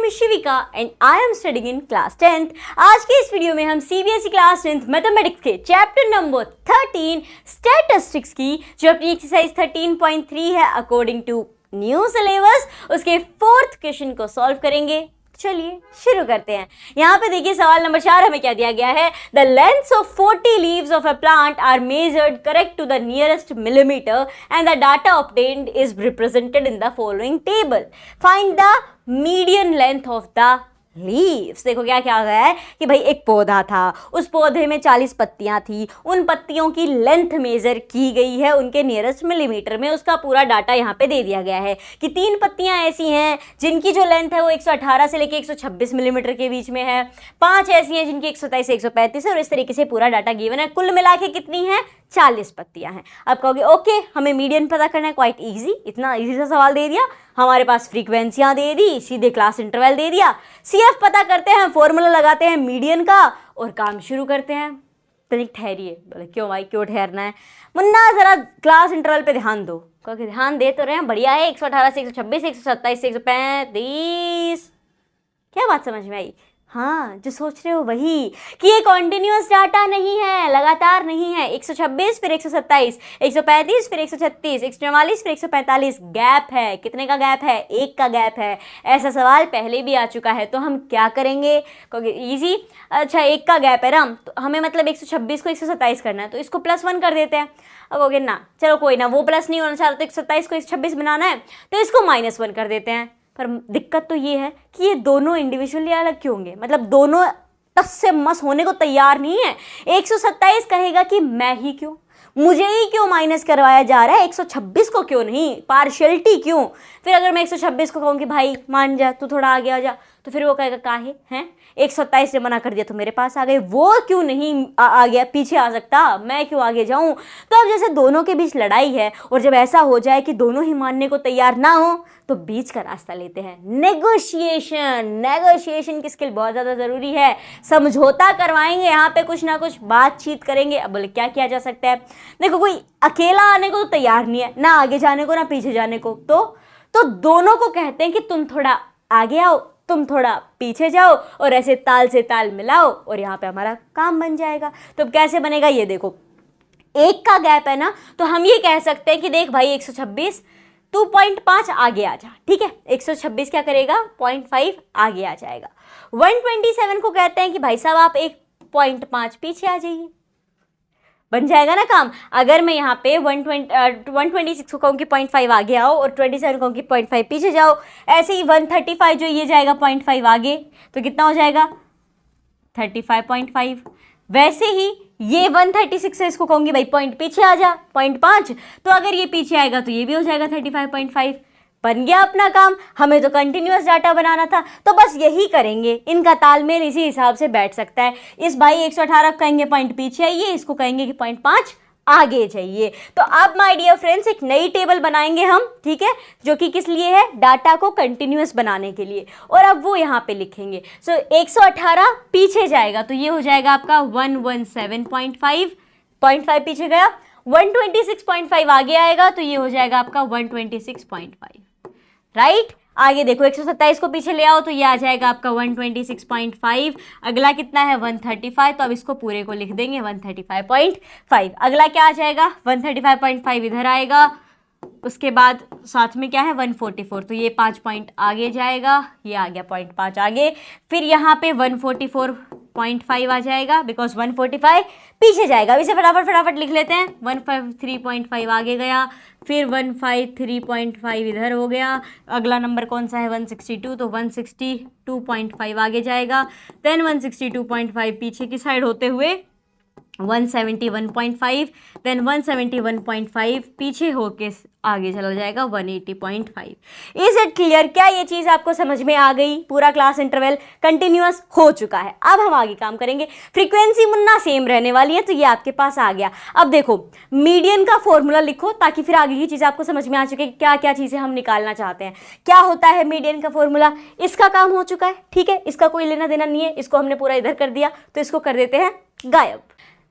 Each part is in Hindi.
name is Shivika and I am studying in class 10th. आज के इस वीडियो में हम CBSE क्लास 10th मैथमेटिक्स के चैप्टर नंबर 13 स्टैटिस्टिक्स की जो अपनी एक्सरसाइज 13.3 है अकॉर्डिंग टू न्यू सिलेबस उसके 4th क्वेश्चन को सॉल्व करेंगे। चलिए शुरू करते हैं। यहाँ पे देखिए सवाल नंबर 4 हमें क्या दिया गया है। The lengths of 40 leaves of a plant are measured correct to the nearest millimetre and the data obtained is represented in the following table. Find the median length of the leaves. देखो क्या क्या गया है कि भाई एक पौधा था, उस पौधे में 40 पत्तियां थी, उन पत्तियों की लेंथ मेजर की गई है उनके नियरेस्ट मिलीमीटर में। उसका पूरा डाटा यहाँ पे दे दिया गया है कि 3 पत्तियां ऐसी हैं जिनकी जो लेंथ है वो 118 से लेके 126 मिलीमीटर के बीच में है, 5 ऐसी हैं जिनकी 127 से 135 है और इस तरीके से पूरा डाटा गिवन है। कुल मिला के कितनी है? 40 पत्तियां हैं। अब कहोगे ओके हमें मीडियन पता करना है, क्वाइट इजी, इतना इजी सा सवाल दे दिया, हमारे पास फ्रीक्वेंसियां दे दी, सीधे क्लास इंटरवल दे दिया, सीएफ पता करते हैं, फॉर्मूला लगाते हैं मीडियन का और काम शुरू करते हैं। तनिक ठहरिए। बोले क्यों भाई क्यों ठहरना है? मुन्ना जरा क्लास इंटरवल पे ध्यान दो। क्योंकि ध्यान दे तो रहे हैं, बढ़िया है। 118 से 126, 127 से 135। क्या बात समझ में आई? हाँ जो सोच रहे हो वही कि ये कॉन्टिन्यूस डाटा नहीं है, लगातार नहीं है। 126 फिर 127, 135 फिर 136, 144 फिर 145, गैप है। कितने का गैप है? 1 का गैप है। ऐसा सवाल पहले भी आ चुका है तो हम क्या करेंगे? क्योंकि इजी, अच्छा 1 का गैप है ना, तो हमें मतलब 126 को 127 करना है तो इसको +1 कर देते हैं। अब कहोगे ना चलो कोई ना, वो प्लस नहीं होना चाहता तो 127 को 126 बनाना है तो इसको -1 कर देते हैं। पर दिक्कत तो ये है कि ये दोनों इंडिविजुअली अलग क्यों होंगे, मतलब दोनों टस से मस होने को तैयार नहीं है। 127 कहेगा कि मैं ही क्यों, मुझे ही क्यों माइनस करवाया जा रहा है, 126 को क्यों नहीं, पार्शियलिटी क्यों। फिर अगर मैं 126 को कहूँ कि भाई मान जा, तू थोड़ा आगे आ जा, तो फिर वो कहेगा काहे हैं, 127 ने मना कर दिया तो मेरे पास आ गए, वो क्यों नहीं आ गया, पीछे आ सकता, मैं क्यों आगे जाऊं। तो अब जैसे दोनों के बीच लड़ाई है और जब ऐसा हो जाए कि दोनों ही मानने को तैयार ना हो तो बीच का रास्ता लेते हैं, नेगोशिएशन। नेगोशिएशन की स्किल बहुत ज़्यादा ज़रूरी है। समझौता करवाएंगे, यहाँ पे कुछ ना कुछ बातचीत करेंगे। अब बोले क्या किया जा सकता है? देखो कोई अकेला आने को तो तैयार नहीं है, ना आगे जाने को ना पीछे जाने को, तो दोनों को कहते हैं कि तुम थोड़ा आगे आओ, तुम थोड़ा पीछे जाओ और ऐसे ताल से ताल मिलाओ और यहाँ पे हमारा काम बन जाएगा। तो अब कैसे बनेगा ये देखो, 1 का गैप है ना, तो हम ये कह सकते हैं कि देख भाई 126 तू 0.5 आगे आ जा, ठीक है। 126 क्या करेगा? 0.5 आगे आ जाएगा। 127 को कहते हैं कि भाई साहब आप 1.5 पीछे आ जाइए, बन जाएगा ना काम। अगर मैं यहाँ पे 126 को कहूँ कि 0.5 आगे आओ और 27 कहूँ कि 0.5 पीछे जाओ, ऐसे ही 135 जो ये जाएगा 0.5 आगे, तो कितना हो जाएगा? 35.5। वैसे ही ये 136 है, इसको कहूँगी भाई पॉइंट पीछे आ जा, 0.5, तो अगर ये पीछे आएगा तो ये भी हो जाएगा 35.5। बन गया अपना काम। हमें तो कंटिन्यूअस डाटा बनाना था तो बस यही करेंगे, इनका तालमेल इसी हिसाब से बैठ सकता है। इस भाई 118 कहेंगे पॉइंट पीछे आइए, इसको कहेंगे कि 0.5 आगे जाइए। तो अब माय डियर फ्रेंड्स एक नई टेबल बनाएंगे हम, ठीक है, जो कि किस लिए है? डाटा को कंटिन्यूअस बनाने के लिए। और अब वो यहाँ पे लिखेंगे। सो 118 पीछे जाएगा तो ये हो जाएगा आपका 117.5, 0.5 पीछे गया। 126.5 आगे आएगा तो ये हो जाएगा आपका 126.5, राइट। आगे देखो 127 को पीछे ले आओ तो ये आ जाएगा आपका 126.5। अगला कितना है? 135, तो अब इसको पूरे को लिख देंगे 135.5। अगला क्या आ जाएगा? 135.5 इधर आएगा। उसके बाद साथ में क्या है? 144, तो ये 5 पॉइंट आगे जाएगा, ये आ गया 0.5 आगे। फिर यहाँ पे 144.5 आ जाएगा बिकॉज 145 पीछे जाएगा। अब इसे फटाफट लिख लेते हैं। 153.5 आगे गया, फिर 153.5 इधर हो गया। अगला नंबर कौन सा है? 162, तो 162.5 आगे जाएगा। देन 162.5 पीछे की साइड होते हुए 171.5, देन 171.5 पीछे होके आगे चला जाएगा 180.5। Is it clear? क्या ये चीज़ आपको समझ में आ गई? पूरा क्लास इंटरवल कंटिन्यूअस हो चुका है। अब हम आगे काम करेंगे। फ्रीक्वेंसी मुन्ना सेम रहने वाली है तो ये आपके पास आ गया। अब देखो मीडियन का फॉर्मूला लिखो ताकि फिर आगे की चीज़ आपको समझ में आ चुके क्या क्या चीज़ें हम निकालना चाहते हैं। क्या होता है मीडियन का फॉर्मूला? इसका काम हो चुका है, ठीक है, इसका कोई लेना देना नहीं है, इसको हमने पूरा इधर कर दिया तो इसको कर देते हैं गायब।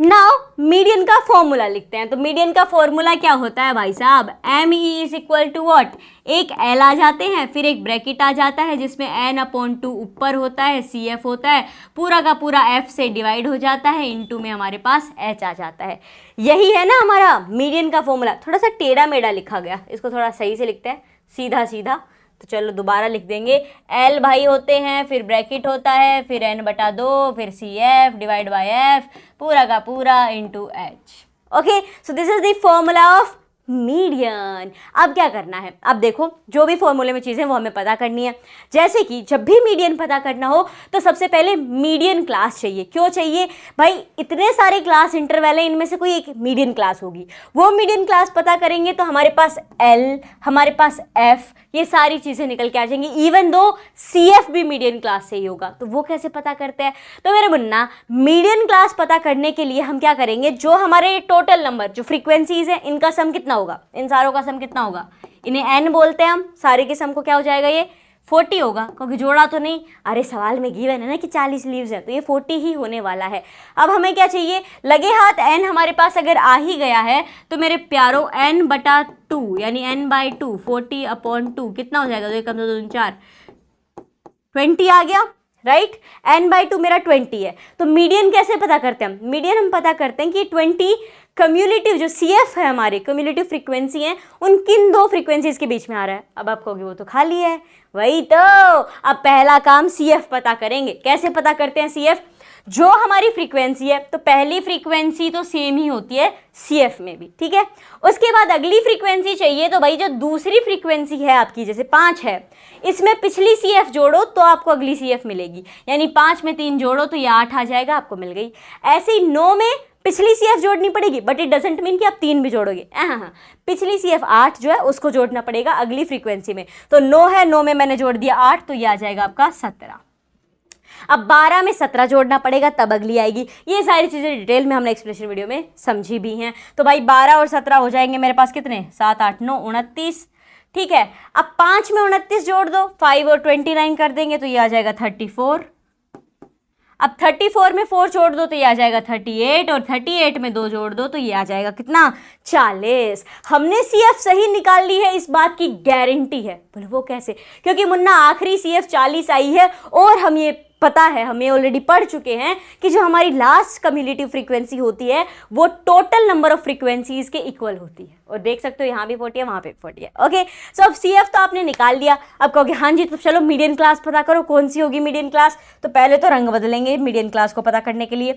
नाउ मीडियन का फॉर्मूला लिखते हैं। तो मीडियन का फॉर्मूला क्या होता है भाई साहब, M E is equal to what, एक एल आ जाते हैं, फिर एक ब्रैकेट आ जाता है जिसमें n/2 ऊपर होता है, सी एफ होता है, पूरा का पूरा f से डिवाइड हो जाता है, इनटू में हमारे पास h आ जाता है। यही है ना हमारा मीडियन का फॉर्मूला। थोड़ा सा टेढ़ा मेढ़ा लिखा गया, इसको थोड़ा सही से लिखते हैं, सीधा सीधा। तो चलो दोबारा लिख देंगे, एल भाई होते हैं, फिर ब्रैकेट होता है, फिर n/2, फिर C F divide by F, पूरा का पूरा into H. Okay, so this is the formula of median. अब क्या करना है, अब देखो जो भी फॉर्मूले में चीज़ें वो हमें पता करनी है। जैसे कि जब भी मीडियन पता करना हो तो सबसे पहले मीडियन क्लास चाहिए। क्यों चाहिए भाई, इतने सारे क्लास इंटरवल है, इनमें से कोई एक मीडियन क्लास होगी। वो मीडियन क्लास पता करेंगे तो हमारे पास एल, हमारे पास एफ, ये सारी चीज़ें निकल के आ जाएंगी। इवन दो सी एफ भी मीडियन क्लास से ही होगा। तो वो कैसे पता करते हैं, तो मेरे मुन्ना मीडियन क्लास पता करने के लिए हम क्या करेंगे, जो हमारे टोटल नंबर जो फ्रीक्वेंसीज है इनका सम कितना होगा, इन सारों का सम कितना होगा, इन्हें एन बोलते हैं हम, सारे के सम को क्या हो जाएगा, ये 40 होगा, क्योंकि जोड़ा तो नहीं, अरे सवाल में गिवन है ना कि 40 लीव्स है, तो ये 40 ही होने वाला है। अब हमें क्या चाहिए, लगे हाथ n हमारे पास अगर आ ही गया है तो मेरे प्यारों n/2 यानी n/2 40/2 कितना हो जाएगा, 2 कम 2 4 20 आ गया, राइट। n/2 मेरा 20 है। तो मीडियन कैसे पता करते हैं हम, मीडियन हम पता करते हैं कि 20 कम्युलेटिव जो सी एफ है हमारे कम्युलेटिव फ्रीक्वेंसी है, उन किन दो फ्रीक्वेंसीज के बीच में आ रहा है। अब आप कहोगे वो तो खाली है, वही तो। अब पहला काम सी एफ पता करेंगे। कैसे पता करते हैं सी एफ, जो हमारी फ्रीक्वेंसी है तो पहली फ्रीक्वेंसी तो सेम ही होती है सी एफ में भी, ठीक है। उसके बाद अगली फ्रीक्वेंसी चाहिए, तो भाई जो दूसरी फ्रीक्वेंसी है आपकी, जैसे 5 है, इसमें पिछली सी एफ जोड़ो तो आपको अगली सी एफ मिलेगी, यानी 5 में 3 जोड़ो तो ये 8 आ जाएगा, आपको मिल गई। ऐसे ही 9 में पिछली सी एफ जोड़नी पड़ेगी, बट इट डजेंट मीन कि आप 3 भी जोड़ोगे। हाँ, पिछली सी एफ 8 जो है उसको जोड़ना पड़ेगा अगली फ्रीक्वेंसी में। तो 9 है, 9 में मैंने जोड़ दिया 8, तो ये आ जाएगा आपका 17। अब 12 में 17 जोड़ना पड़ेगा, तब अगली आएगी। ये सारी चीज़ें डिटेल में हमने एक्सप्लेनेशन वीडियो में समझी भी हैं। तो भाई 12 और 17 हो जाएंगे मेरे पास कितने, 7 8 9 29, ठीक है। अब 5 में 29 जोड़ दो, 5 और 29 कर देंगे तो ये आ जाएगा 34। अब 34 में 4 जोड़ दो तो ये आ जाएगा 38, और 38 में 2 जोड़ दो तो ये आ जाएगा कितना, 40। हमने सी एफ सही निकाल ली है, इस बात की गारंटी है। बोले वो कैसे, क्योंकि मुन्ना आखिरी सी एफ 40 आई है, और हम ये पता है, हमें ऑलरेडी पढ़ चुके हैं कि जो हमारी लास्ट कम्युलेटिव फ्रीक्वेंसी होती है वो टोटल नंबर ऑफ फ्रीक्वेंसीज के इक्वल होती है। और देख सकते हो यहाँ भी 40 है, वहाँ पे 40 है। ओके, सो अब सी एफ तो आपने निकाल लिया। अब कहोगे हाँ जी तो चलो मीडियन क्लास पता करो, कौन सी होगी मीडियन क्लास। तो पहले तो रंग बदलेंगे मीडियन क्लास को पता करने के लिए।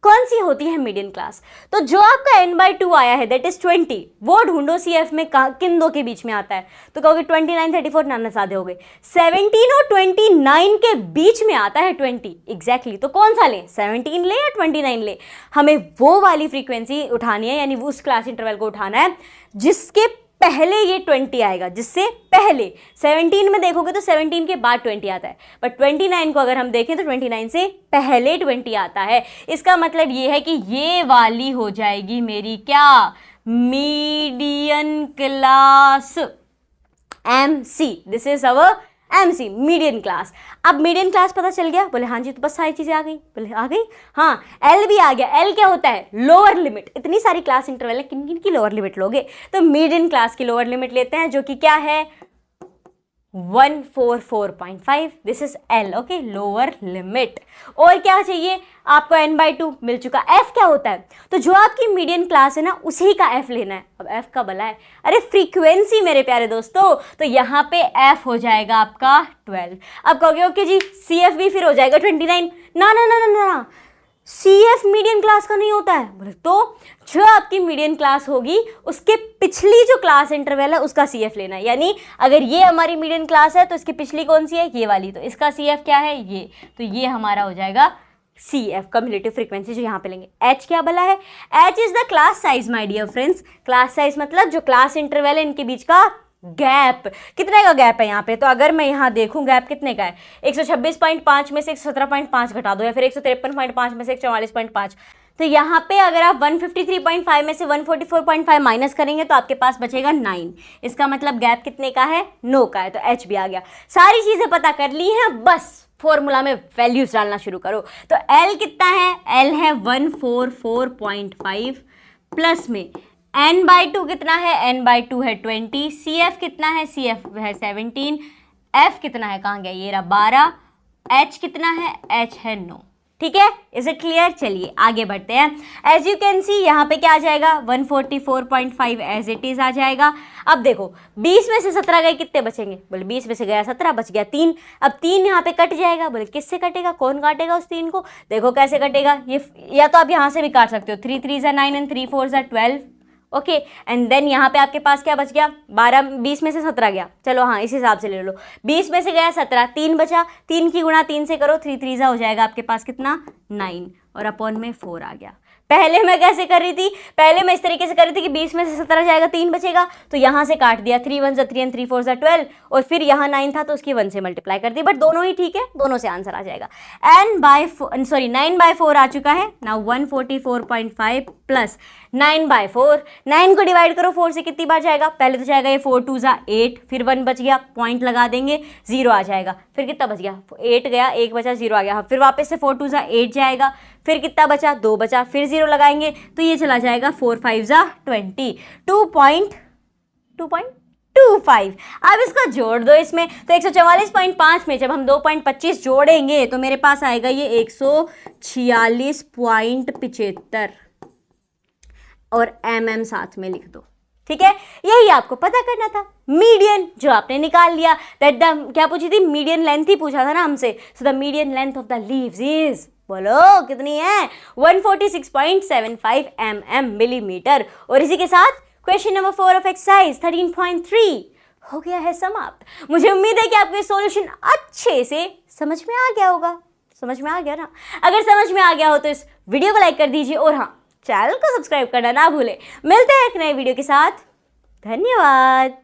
कौन सी होती है मीडियन क्लास, तो जो आपका n/2 आया है दैट इज 20, वो ढूंढो सी एफ में किन दो के बीच में आता है। तो कहोगे 29 34 नाना सादे हो गए, 17 और 29 के बीच में आता है 20 एग्जैक्टली। तो कौन सा ले, 17 ले या 29 ले, हमें वो वाली फ्रीक्वेंसी उठानी है, यानी उस क्लास इंटरवल को उठाना है जिसके पहले ये 20 आएगा, जिससे पहले 17 में देखोगे तो 17 के बाद 20 आता है, बट 29 को अगर हम देखें तो 29 से पहले 20 आता है। इसका मतलब ये है कि ये वाली हो जाएगी मेरी क्या, median class MC। This is our MC median class. अब मीडियन क्लास पता चल गया, बोले हाँ जी तो बस सारी चीजें आ गई, बोले आ गई, हाँ L भी आ गया। L क्या होता है, लोअर लिमिट। इतनी सारी क्लास इंटरवल है, किन किन की लोअर लिमिट लोगे, तो मीडियन क्लास की लोअर लिमिट लेते हैं, जो कि क्या है 144.5। This is L, okay, lower limit. और क्या चाहिए आपको, n/2 मिल चुका। F क्या होता है, तो जो आपकी मीडियन क्लास है ना उसी का F लेना है। अब F का भला है, अरे फ्रीक्वेंसी मेरे प्यारे दोस्तों, तो यहाँ पे F हो जाएगा आपका 12। अब कहोगे ओके जी CF भी फिर हो जाएगा 29। ना ना ना ना ना, CF मीडियन क्लास का नहीं होता है। बोले तो जो आपकी मीडियन क्लास होगी उसके पिछली जो क्लास इंटरवल है उसका CF लेना है। यानी अगर ये हमारी मीडियन क्लास है तो इसकी पिछली कौन सी है, ये वाली, तो इसका CF क्या है, ये, तो ये हमारा हो जाएगा CF कम्युलेटिव फ्रीक्वेंसी, जो यहाँ पे लेंगे। H क्या भला है, H is the class size my dear friends. Class size मतलब जो क्लास इंटरवल है इनके बीच का गैप। कितने का गैप है यहाँ पे, तो अगर मैं यहाँ देखूँ गैप कितने का है, 126.5 में से 117.5 घटा दो, या फिर 153.5 में से 144.5। तो यहाँ पे अगर आप 153.5 में से 144.5 माइनस करेंगे तो आपके पास बचेगा 9। इसका मतलब गैप कितने का है? 9 का है, तो h भी आ गया। सारी चीज़ें पता कर ली हैं, बस फॉर्मूला में वैल्यूज डालना शुरू करो। तो L कितना है? L है 144.5 प्लस में n/2 कितना है? n/2 है 20। CF कितना है? CF है 17। F कितना है? कहाँ गया? ये रहा 12। H कितना है? H है 9। ठीक है, इज इट क्लियर? चलिए आगे बढ़ते हैं। एज यू कैन सी यहाँ पे क्या आ जाएगा? 144.5 एज इट इज आ जाएगा। अब देखो 20 में से 17 गए, कितने बचेंगे? बोले 20 में से गया 17, बच गया 3। अब 3 यहाँ पे कट जाएगा। बोले किससे कटेगा? कौन काटेगा उस 3 को? देखो कैसे कटेगा ये, या तो आप यहाँ से भी काट सकते हो। 3 3 ज़ा 9 एंड 3 4 ज़ा 12। ओके, एंड देन यहाँ पे आपके पास क्या बच गया? 12, 20 में से 17 गया। चलो हाँ, इस हिसाब से ले लो। 20 में से गया 17, 3 बचा, 3 की गुणा 3 से करो, 3 3 ज़ा हो जाएगा आपके पास कितना? 9, और अपॉन में 4 आ गया। पहले मैं कैसे कर रही थी? पहले मैं इस तरीके से कर रही थी कि 20 में से 17 जाएगा, 3 बचेगा, तो यहाँ से काट दिया। 3 1 ज़ा 3 एंड 3 4 ज़ा 12, और फिर यहाँ 9 था तो उसकी 1 से मल्टीप्लाई कर दी। बट दोनों ही ठीक है, दोनों से आंसर आ जाएगा। 9/4 आ चुका है। नाउ 144.5 प्लस 9/4, 9 को डिवाइड करो 4 से, कितनी बार जाएगा? पहले तो जाएगा ये 4 2 ज़ा 8, फिर 1 बच गया, पॉइंट लगा देंगे, 0 आ जाएगा। फिर कितना बच गया? 8 गया, 1 बचा, 0 आ गया। फिर वापस से 4 2 ज़ा 8 जाएगा, फिर कितना बचा? 2 बचा, फिर 0 लगाएंगे तो ये चला जाएगा 4 5 ज़ा 20, 2.25। अब इसको जोड़ दो इसमें, तो 144.5 में जब हम 2.25 जोड़ेंगे तो मेरे पास आएगा ये 146.75, और mm साथ में लिख दो। ठीक है, यही आपको पता करना था। मीडियन जो आपने निकाल लिया, दैट द क्या पूछी थी? मीडियन लेंथ ही पूछा था ना हमसे। So the median length of the leaves is, बोलो कितनी है? 146.75 mm मिलीमीटर। और इसी के साथ क्वेश्चन नंबर 4 ऑफ एक्सरसाइज 13.3 हो गया है समाप्त। मुझे उम्मीद है कि आपको ये सॉल्यूशन अच्छे से समझ में आ गया होगा। समझ में आ गया ना? अगर समझ में आ गया हो तो इस वीडियो को लाइक कर दीजिए, और हाँ, चैनल को सब्सक्राइब करना ना भूलें। मिलते हैं एक नए वीडियो के साथ। धन्यवाद।